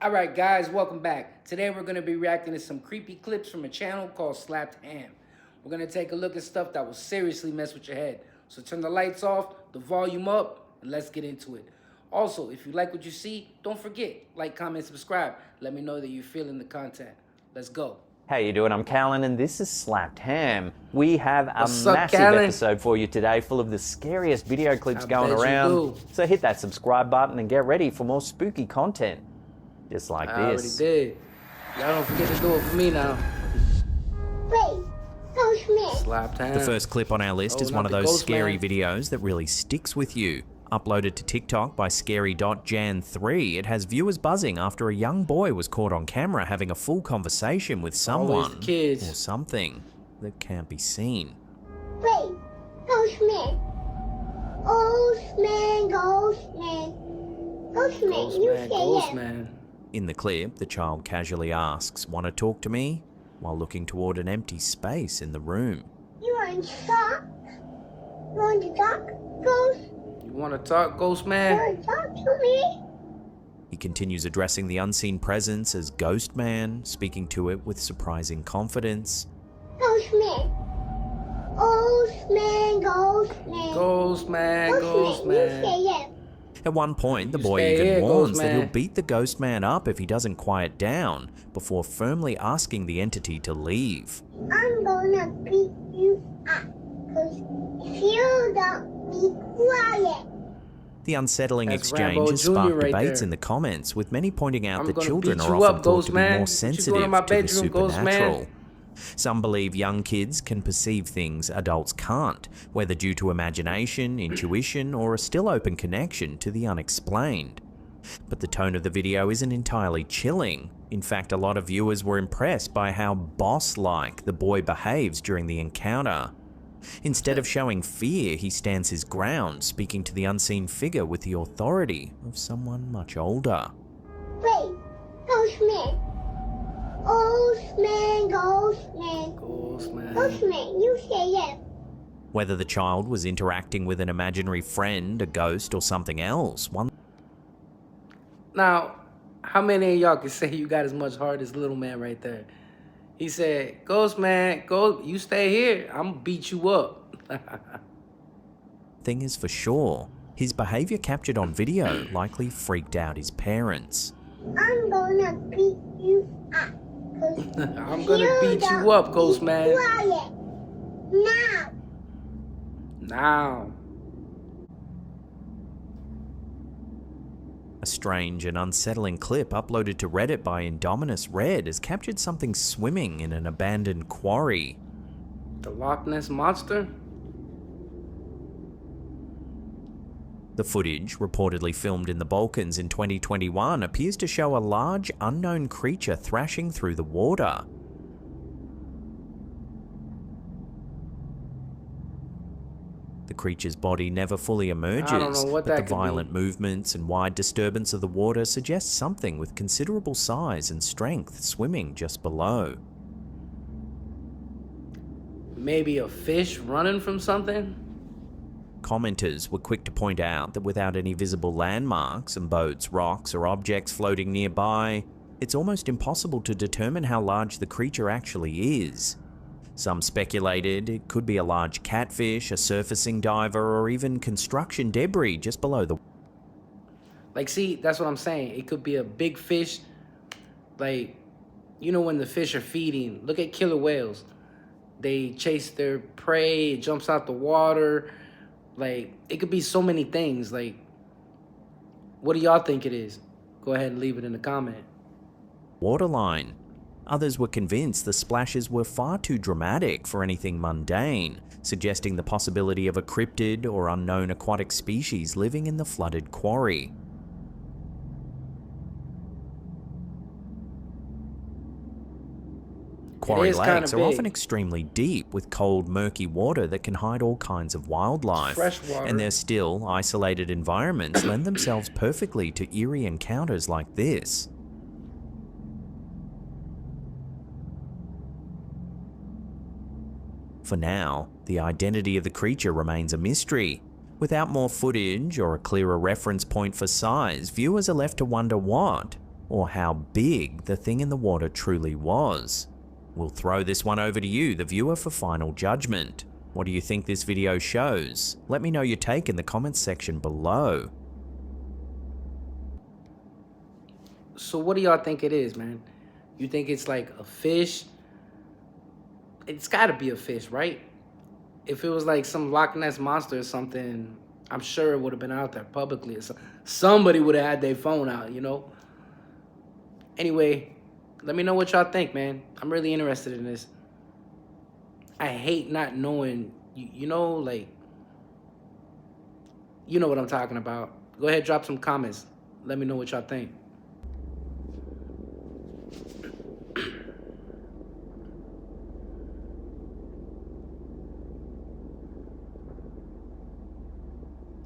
Alright guys, welcome back. Today we're going to be reacting to some creepy clips from a channel called Slapped Ham. We're going to take a look at stuff that will seriously mess with your head. So turn the lights off, the volume up, and let's get into it. Also, if you like what you see, don't forget, like, comment, subscribe. Let me know that you're feeling the content. Let's go. How you doing? I'm Callan and this is Slapped Ham. We have a What's up, massive Callan? episode for you today full of the scariest video clips I going bet you around. do. So hit that subscribe button and get ready for more spooky content. Just like I this. already did. Y'all don't forget to do it for me now. Wait, Postman. Slapped Ham. The first clip on our list Oh, is not one of the those ghost scary man. videos that really sticks with you. Uploaded to TikTok by scary.jan3, it has viewers buzzing after a young boy was caught on camera having a full conversation with someone the kids. or something that can't be seen. Wait, Postman. Ghostman, Ghostman. Ghostman, you say Ghost yes. man. In the clip, the child casually asks, "Want to talk to me?" while looking toward an empty space in the room. You want to talk? You want to talk, Ghost? You want to talk, Ghost You man? want to talk to me? He continues addressing the unseen presence as Ghost Man, speaking to it with surprising confidence. Ghostman. Ghostman, Ghostman. Ghost man, Ghost You man. say yes. At one point, the You boy stay even here, warns Ghost that he'll Man. beat the Ghost Man up if he doesn't quiet down, before firmly asking the entity to leave. I'm gonna beat you up. Cause if you don't be quiet. The unsettling That's exchange Rambo has Jr. sparked right debates there. in the comments, with many pointing out I'm that gonna children beat are you often up, thought Ghost to be Man. more What you doing in sensitive my to the bedroom, Ghost Man? supernatural. Some believe young kids can perceive things adults can't, whether due to imagination, intuition, or a still open connection to the unexplained. But the tone of the video isn't entirely chilling. In fact, a lot of viewers were impressed by how boss-like the boy behaves during the encounter. Instead of showing fear, he stands his ground, speaking to the unseen figure with the authority of someone much older. Wait, Ghostman. Ghostman, Ghostman. Ghost man. Ghostman, you say yes. Whether the child was interacting with an imaginary friend, a ghost, or something else, one Now, how many of y'all can say you got as much heart as little man right there? He said, Ghost man, go, you stay here. I'm gonna beat you up. thing is for sure, his behavior captured on video likely freaked out his parents. I'm gonna beat you up. I'm gonna beat you up, Ghost man. Quiet. Now. Now. A strange and unsettling clip uploaded to Reddit by Indominus Red has captured something swimming in an abandoned quarry. The Loch Ness Monster? The footage, reportedly filmed in the Balkans in 2021, appears to show a large, unknown creature thrashing through the water. The creature's body never fully emerges, what but that the could be. violent movements and wide disturbance of the water suggest something with considerable size and strength swimming just below. Maybe a fish running from something? Commenters were quick to point out that without any visible landmarks and boats, rocks, or objects floating nearby, it's almost impossible to determine how large the creature actually is. Some speculated it could be a large catfish, a surfacing diver, or even construction debris just below the... Like, see, that's what I'm saying. It could be a big fish. Like, you know when the fish are feeding. Look at killer whales. They chase their prey. It jumps out the water. Like, it could be so many things. Like, what do y'all think it is? Go ahead and leave it in the comment. waterline. Others were convinced the splashes were far too dramatic for anything mundane, suggesting the possibility of a cryptid or unknown aquatic species living in the flooded quarry. Quarry is kinda lakes are often big. extremely deep, with cold, murky water that can hide all kinds of wildlife. Fresh water. And their still, isolated environments lend themselves perfectly to eerie encounters like this. For now, the identity of the creature remains a mystery. Without more footage or a clearer reference point for size, viewers are left to wonder what, or how big the thing in the water truly was. We'll throw this one over to you, the viewer, for final judgment. What do you think this video shows? Let me know your take in the comments section below. So what do y'all think it is, man? You think it's like a fish? It's gotta be a fish, right? If it was like some Loch Ness monster or something, I'm sure it would have been out there publicly. Somebody would have had their phone out, you know? Anyway, let me know what y'all think, man. I'm really interested in this. I hate not knowing, you know, like, you know what I'm talking about. Go ahead, drop some comments. Let me know what y'all think.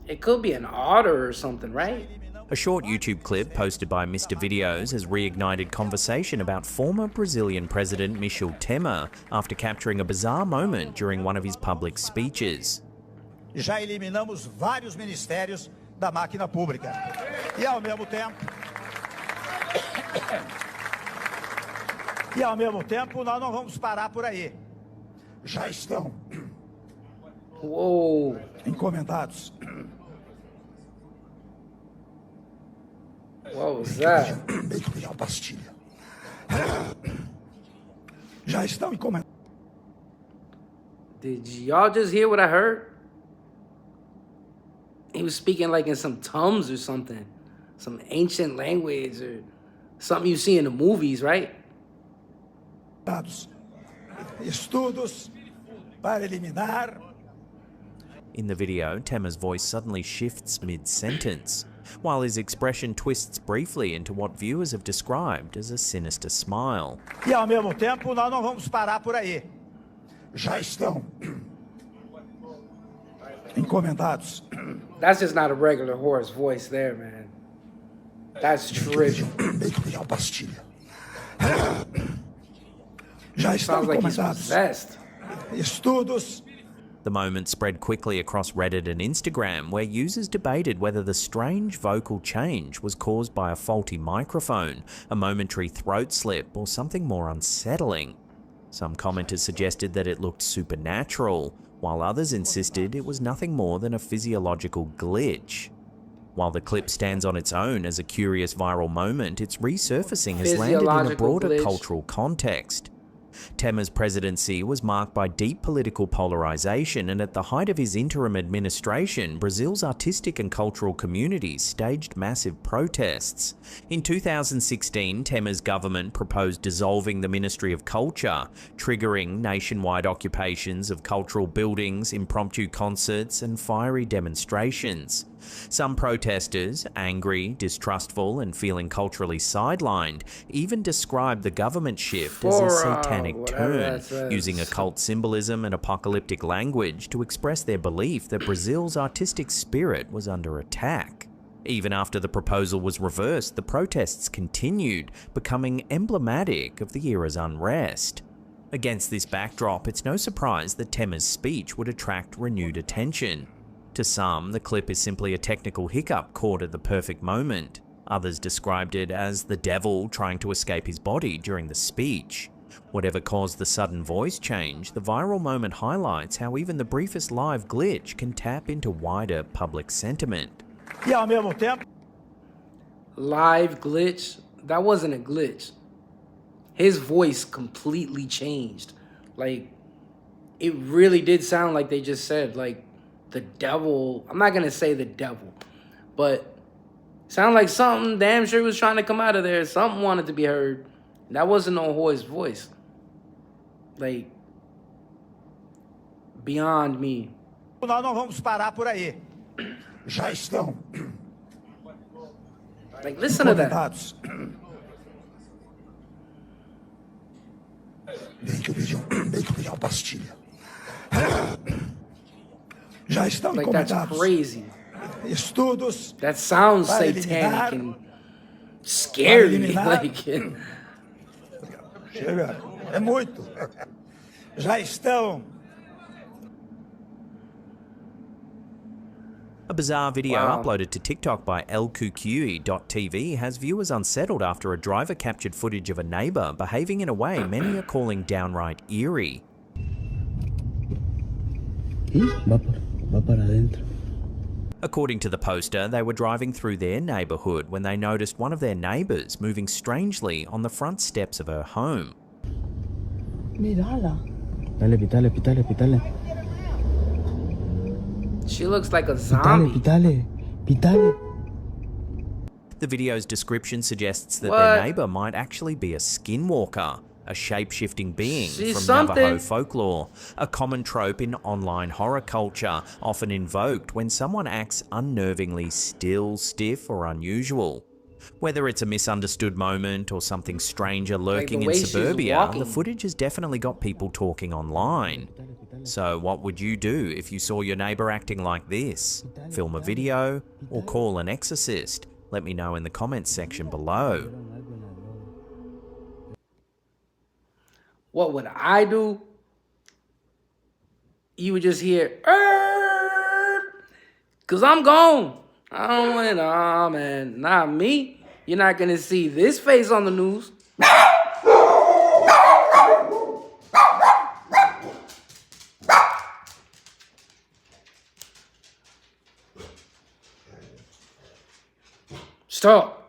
It could be an otter or something, right? A short YouTube clip posted by Mr. Videos has reignited conversation about former Brazilian President Michel Temer after capturing a bizarre moment during one of his public speeches. Já eliminamos vários ministérios da máquina pública. E ao mesmo tempo nós não vamos parar por aí. Já estão encomendados. What was that? Já estão encomendados. Did y'all just hear what I heard? He was speaking like in some Tums or something. Some ancient language or something you see in the movies, right? Estudos para eliminar. In the video, Temer's voice suddenly shifts mid-sentence, while his expression twists briefly into what viewers have described as a sinister smile. E ao mesmo tempo nós não vamos parar por aí. Já estão encomendados. That's just not a regular horse voice there, man. That's tripping. Já estão Sounds like he's encomendados. possessed. Estudos. The moment spread quickly across Reddit and Instagram, where users debated whether the strange vocal change was caused by a faulty microphone, a momentary throat slip, or something more unsettling. Some commenters suggested that it looked supernatural, while others insisted it was nothing more than a physiological glitch. While the clip stands on its own as a curious viral moment, its resurfacing has landed in a broader glitch. cultural context. Temer's presidency was marked by deep political polarization, and at the height of his interim administration, Brazil's artistic and cultural communities staged massive protests. In 2016, Temer's government proposed dissolving the Ministry of Culture, triggering nationwide occupations of cultural buildings, impromptu concerts, and fiery demonstrations. Some protesters, angry, distrustful, and feeling culturally sidelined, even described the government shift as a satanic turn, using occult symbolism and apocalyptic language to express their belief that Brazil's artistic spirit was under attack. Even after the proposal was reversed, the protests continued, becoming emblematic of the era's unrest. Against this backdrop, it's no surprise that Temer's speech would attract renewed attention. To some, the clip is simply a technical hiccup caught at the perfect moment. Others described it as the devil trying to escape his body during the speech. Whatever caused the sudden voice change, the viral moment highlights how even the briefest live glitch can tap into wider public sentiment. E ao mesmo tempo. Live glitch? That wasn't a glitch. His voice completely changed. Like, it really did sound like they just said, like, the devil. I'm not gonna say the devil, but sound like something damn sure was trying to come out of there. Something wanted to be heard. That wasn't no horse voice. Like, beyond me. Nós não vamos parar por aí. Já estão. Like, listen to that. Bem que eu pedi uma pastilha. Já estão Like, that's encomendados. crazy. Estudos. That sounds Para satanic eliminar. and scary. eliminar. Like, Chega. É muito. Já estão. A bizarre video Wow. uploaded to TikTok by lqqe.tv has viewers unsettled after a driver captured footage of a neighbour behaving in a way many are calling downright eerie. Va para adentro. According to the poster, they were driving through their neighbourhood when they noticed one of their neighbours moving strangely on the front steps of her home. Mírala. Dale, pitale, pitale, pitale. She looks like a Pitale, zombie. pitale, pitale. The video's description suggests that What? their neighbour might actually be a skinwalker, a shape-shifting being She's from something. Navajo folklore, a common trope in online horror culture, often invoked when someone acts unnervingly still, stiff, or unusual. Whether it's a misunderstood moment or something stranger lurking the in way she's suburbia, walking. the footage has definitely got people talking online. So what would you do if you saw your neighbour acting like this? Film a video or call an exorcist? Let me know in the comments section below. What would I do? You would just hear, cause I'm gone. I don't want it. Nah, man, not me. You're not gonna see this face on the news. Stop.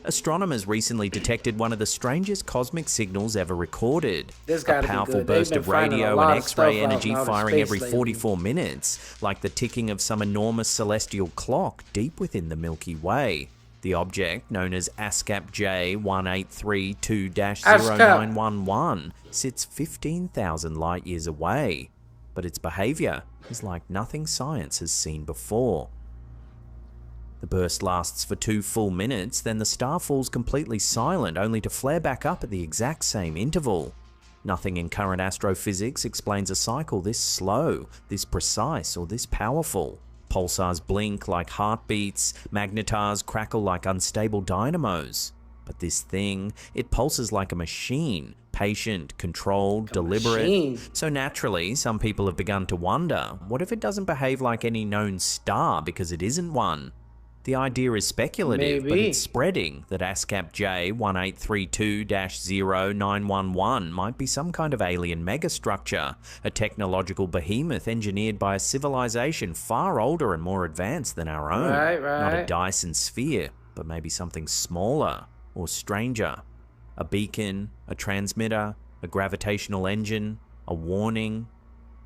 Astronomers recently detected one of the strangest cosmic signals ever recorded. This A gotta be powerful good. They've burst been of finding a radio lot and of stuff X-ray out in energy outer firing space every lately. 44 minutes, like the ticking of some enormous celestial clock deep within the Milky Way. The object, known as ASCAP J1832-0911, sits 15,000 light years away, but its behaviour is like nothing science has seen before. The burst lasts for 2 full minutes, then the star falls completely silent, only to flare back up at the exact same interval. Nothing in current astrophysics explains a cycle this slow, this precise, or this powerful. Pulsars blink like heartbeats, magnetars crackle like unstable dynamos. But this thing, it pulses like a machine, patient, controlled, deliberate. machine. So naturally, some people have begun to wonder, what if it doesn't behave like any known star because it isn't one? The idea is speculative, but Maybe. it's spreading that ASCAP J1832-0911 might be some kind of alien megastructure, a technological behemoth engineered by a civilization far older and more advanced than our own. Right. Not a Dyson sphere, but maybe something smaller or stranger. A beacon, a transmitter, a gravitational engine, a warning.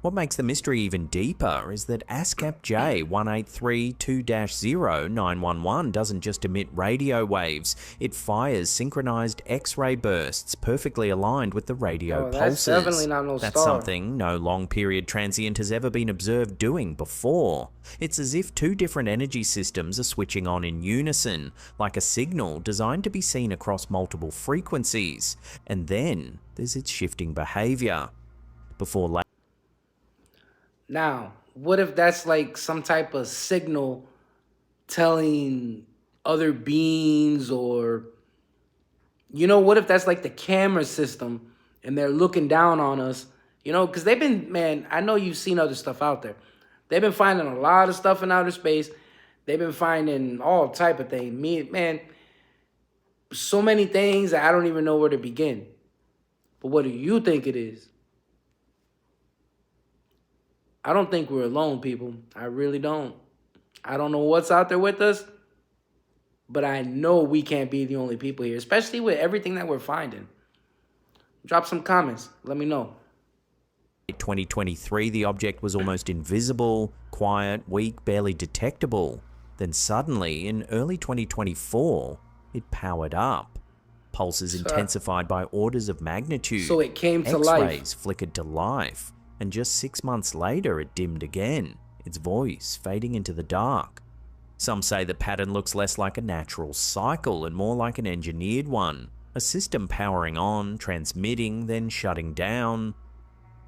What makes the mystery even deeper is that ASCAP J1832-0911 doesn't just emit radio waves, it fires synchronized X-ray bursts perfectly aligned with the radio Oh, that's pulses. definitely not no That's star. something no long-period transient has ever been observed doing before. It's as if 2 different energy systems are switching on in unison, like a signal designed to be seen across multiple frequencies. And then there's its shifting behavior. Before Now, what if that's like some type of signal telling other beings, or, what if that's like the camera system and they're looking down on us, because they've been, man, I know you've seen other stuff out there. They've been finding a lot of stuff in outer space. They've been finding all type of things. Man, so many things that I don't even know where to begin. But what do you think it is? I don't think we're alone, people. I really don't. I don't know what's out there with us, but I know we can't be the only people here, especially with everything that we're finding. Drop some comments. Let me know. 2023, the object was almost invisible, quiet, weak, barely detectable. Then suddenly, in early 2024, it powered up. Pulses intensified by orders of magnitude. So it came to life. X-rays flickered to life. And just 6 months later, it dimmed again, its voice fading into the dark. Some say the pattern looks less like a natural cycle and more like an engineered one, a system powering on, transmitting, then shutting down.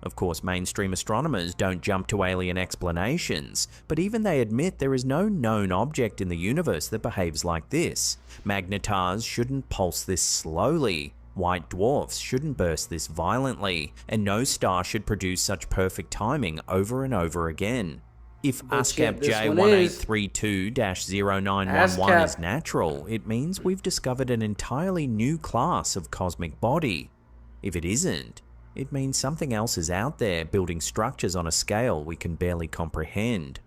Of course, mainstream astronomers don't jump to alien explanations, but even they admit there is no known object in the universe that behaves like this. Magnetars shouldn't pulse this slowly, White dwarfs shouldn't burst this violently, and no star should produce such perfect timing over and over again. If ASCAP J1832-0911 is natural, it means we've discovered an entirely new class of cosmic body. If it isn't, it means something else is out there building structures on a scale we can barely comprehend.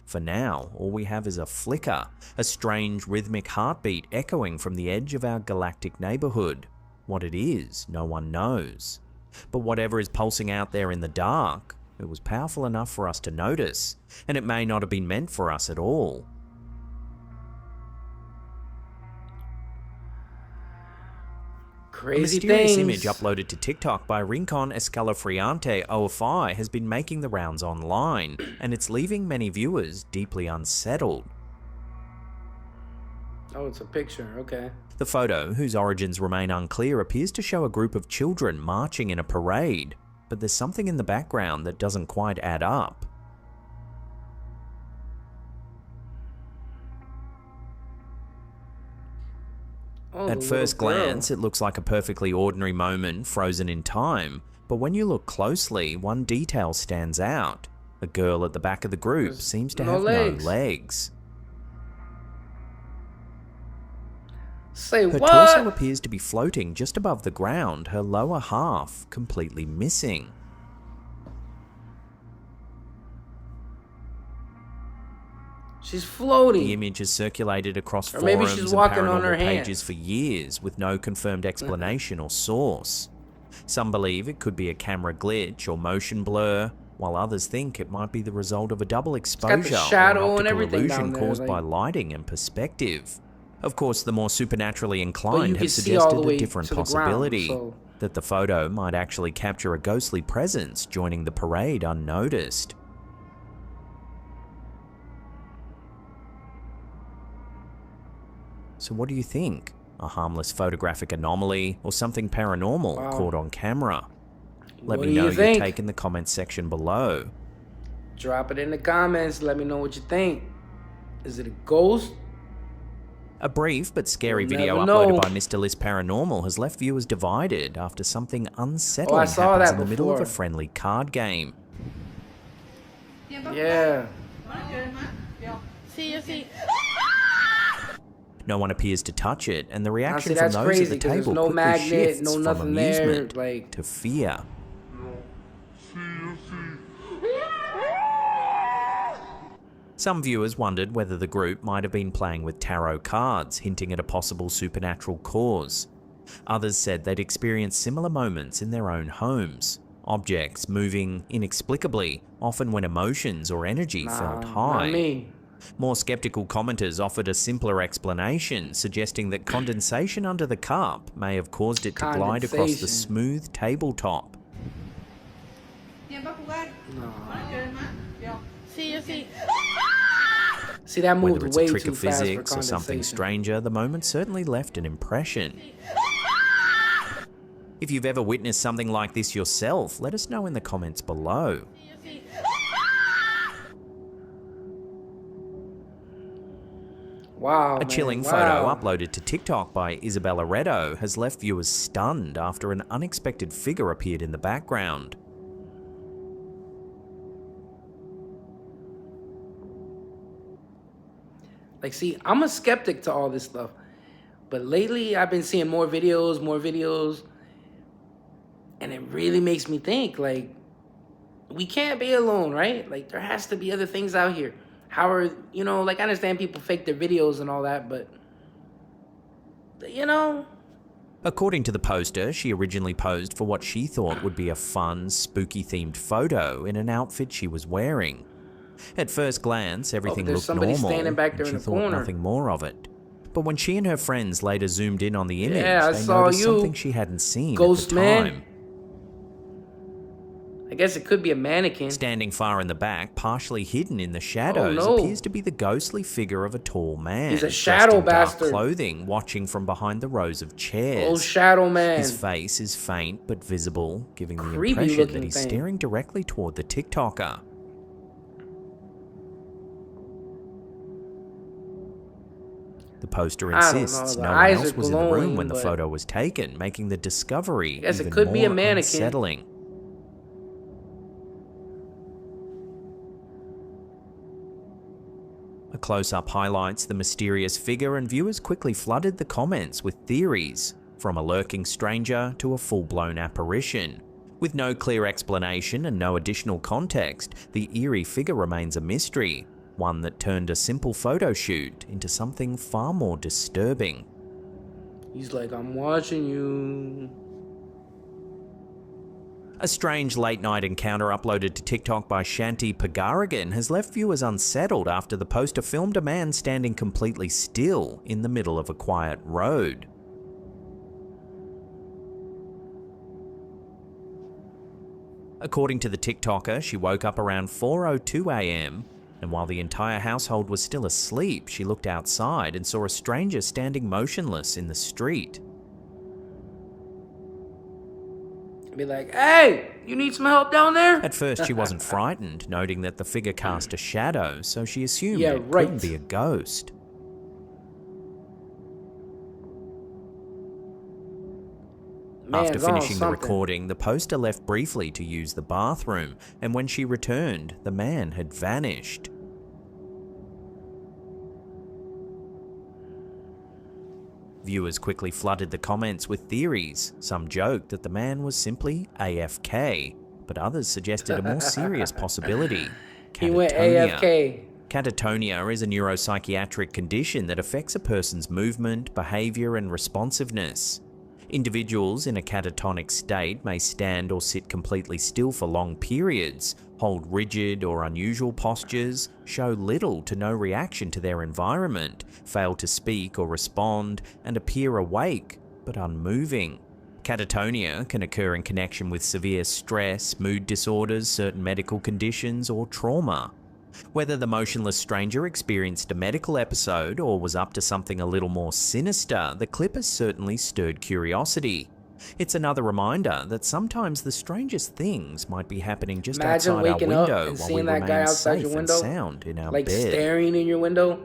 For now, all we have is a flicker, a strange rhythmic heartbeat echoing from the edge of our galactic neighborhood. What it is, no one knows. But whatever is pulsing out there in the dark, it was powerful enough for us to notice, and it may not have been meant for us at all. Crazy a mysterious things. image uploaded to TikTok by Rincon Escalofriante OFI has been making the rounds online, and it's leaving many viewers deeply unsettled. Oh, it's a picture. Okay. The photo, whose origins remain unclear, appears to show a group of children marching in a parade, but there's something in the background that doesn't quite add up. Oh, At first glance, it looks like a perfectly ordinary moment frozen in time, but when you look closely, one detail stands out. The girl at the back of the group seems to have no legs. Say Her what? torso appears to be floating just above the ground, her lower half completely missing. She's floating. The image has circulated across Or maybe forums she's and walking on her paranormal hands. pages for years with no confirmed explanation or source. Some believe it could be a camera glitch or motion blur, while others think it might be the result of a double exposure shadow or and an optical everything illusion down there, caused like- by lighting and perspective. Of course, the more supernaturally But you inclined can have see all the suggested way a different to the ground, possibility, so- that the photo might actually capture a ghostly presence joining the parade unnoticed. So what do you think? A harmless photographic anomaly or something paranormal caught on camera? Let What me do know you your think? take in the comments section below. Drop it in the comments. Let me know what you think. Is it a ghost? A brief but scary You'll video never uploaded know. by Mr. List Paranormal has left viewers divided after something unsettling saw happens that in the middle of a before. friendly card game. Yeah. Sí, yo sí. No one appears to touch it, and the Now, reaction see, from that's those crazy at the 'cause there's table no quickly magnet, shifts no from nothing there, amusement like- to fear. Some viewers wondered whether the group might have been playing with tarot cards, hinting at a possible supernatural cause. Others said they'd experienced similar moments in their own homes. Objects moving inexplicably, often when emotions or energy felt high. Not me. More skeptical commenters offered a simpler explanation, suggesting that condensation under the cup may have caused it to glide across the Condensation. smooth tabletop. Sí, yo sí. See, that moved Whether it's way a trick too of fast for physics or something condensation. stranger, the moment certainly left an impression. If you've ever witnessed something like this yourself, let us know in the comments below. Wow, A chilling man. photo Wow. uploaded to TikTok by Isabella Reddo has left viewers stunned after an unexpected figure appeared in the background. Like, see, I'm a skeptic to all this stuff. But lately, I've been seeing more videos. And it really makes me think, like, we can't be alone, right? Like, there has to be other things out here. How are, you know, like, I understand people fake their videos and all that, but, you know, According to the poster, she originally posed for what she thought would be a fun, spooky-themed photo in an outfit she was wearing. At first glance, everything there's looked somebody normal, standing back there and in she the thought corner. nothing more of it. But when she and her friends later zoomed in on the image, Yeah, I they saw noticed you, something she hadn't seen ghost at the man. time. I guess it could be a mannequin. Standing far in the back, partially hidden in the shadows, no. appears to be the ghostly figure of a tall man. He's a dressed shadow in dark bastard. clothing, watching from behind the rows of chairs. Oh, Shadow Man. His face is faint but visible, giving the Creepy impression looking that he's thing. staring directly toward the TikToker. The poster I don't insists know, the no one eyes else are was in the room glowing, when the but- photo was taken, making the discovery Guess it even could be a more mannequin. unsettling. A close-up highlights the mysterious figure, and viewers quickly flooded the comments with theories, from a lurking stranger to a full-blown apparition. With no clear explanation and no additional context, the eerie figure remains a mystery, one that turned a simple photo shoot into something far more disturbing. He's like, I'm watching you. A strange late-night encounter uploaded to TikTok by Shanti Pagaragan has left viewers unsettled after the poster filmed a man standing completely still in the middle of a quiet road. According to the TikToker, she woke up around 4:02 a.m, and while the entire household was still asleep, she looked outside and saw a stranger standing motionless in the street. Be like, hey, you need some help down there? At first, she wasn't frightened, noting that the figure cast a shadow, so she assumed Yeah, it right. couldn't be a ghost. After Man's on finishing the something. recording, the poster left briefly to use the bathroom, and when she returned, the man had vanished. Viewers quickly flooded the comments with theories. Some joked that the man was simply AFK, but others suggested a more serious possibility: He went catatonia. AFK. Catatonia is a neuropsychiatric condition that affects a person's movement, behavior, and responsiveness. Individuals in a catatonic state may stand or sit completely still for long periods, hold rigid or unusual postures, show little to no reaction to their environment, fail to speak or respond, and appear awake but unmoving. Catatonia can occur in connection with severe stress, mood disorders, certain medical conditions, or trauma. Whether the motionless stranger experienced a medical episode or was up to something a little more sinister, the clip has certainly stirred curiosity. It's another reminder that sometimes the strangest things might be happening just Imagine outside our waking up window and while seeing we that guy remain outside safe your and window, sound in our like bed. staring in your window.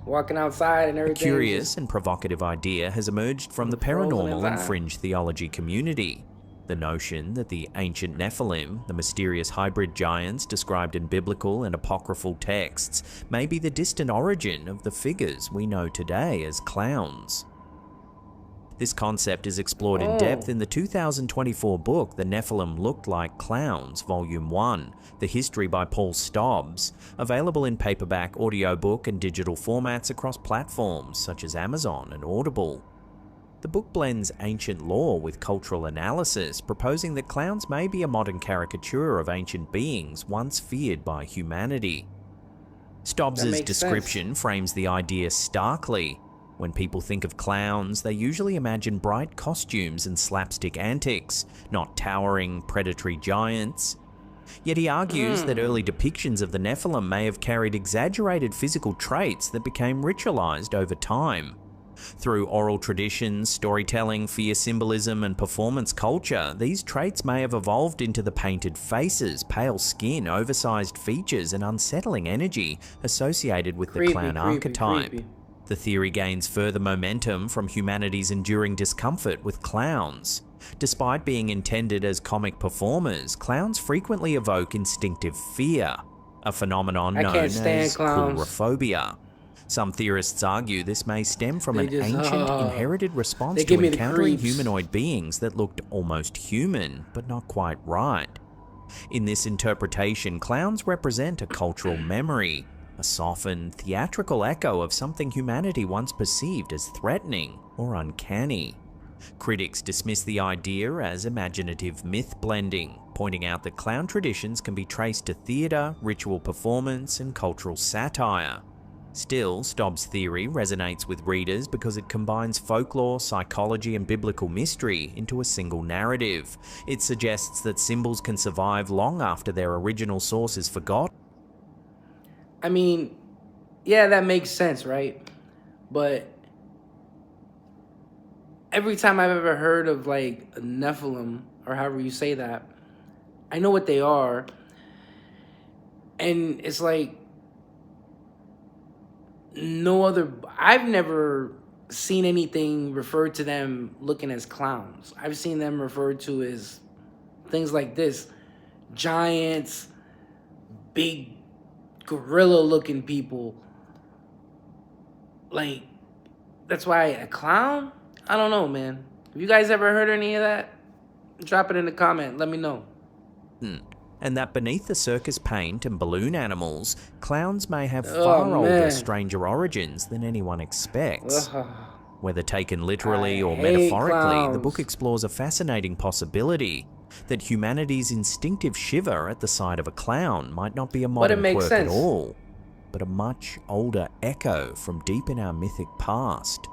Walking outside and A everything. curious and provocative idea has emerged from the Frozen paranormal and inside. fringe theology community. The notion that the ancient Nephilim, the mysterious hybrid giants described in biblical and apocryphal texts, may be the distant origin of the figures we know today as clowns. This concept is explored in depth in the 2024 book The Nephilim Looked Like Clowns, Volume 1, The History by Paul Stobbs, available in paperback, audiobook, and digital formats across platforms such as Amazon and Audible. The book blends ancient lore with cultural analysis, proposing that clowns may be a modern caricature of ancient beings once feared by humanity. That Stobbs' makes description frames the idea starkly. When people think of clowns, they usually imagine bright costumes and slapstick antics, not towering, predatory giants. Yet he argues that early depictions of the Nephilim may have carried exaggerated physical traits that became ritualized over time. Through oral traditions, storytelling, fear symbolism, and performance culture, these traits may have evolved into the painted faces, pale skin, oversized features, and unsettling energy associated with the clown archetype. Creepy. The theory gains further momentum from humanity's enduring discomfort with clowns. Despite being intended as comic performers, clowns frequently evoke instinctive fear, a phenomenon I known can't stand as clowns. coulrophobia. Some theorists argue this may stem from They an just, ancient, inherited response they to give me the encountering creeps. humanoid beings that looked almost human, but not quite right. In this interpretation, clowns represent a cultural memory, a softened, theatrical echo of something humanity once perceived as threatening or uncanny. Critics dismiss the idea as imaginative myth blending, pointing out that clown traditions can be traced to theatre, ritual performance, and cultural satire. Still, Stobbs' theory resonates with readers because it combines folklore, psychology, and biblical mystery into a single narrative. It suggests that symbols can survive long after their original source is forgotten. I mean, yeah, that makes sense, right? But every time I've ever heard of like a Nephilim, or however you say that, I know what they are. And it's like no other. I've never seen anything referred to them looking as clowns. I've seen them referred to as things like this: giants, big gorilla-looking people. Like, that's why a clown? I don't know, man. Have you guys ever heard any of that? Drop it in the comment. Let me know. And that beneath the circus paint and balloon animals, clowns may have far older, man. stranger origins than anyone expects. Ugh. Whether taken literally I or hate metaphorically, the clowns. book explores a fascinating possibility that humanity's instinctive shiver at the sight of a clown might not be a modern makes quirk sense. at all, but a much older echo from deep in our mythic past.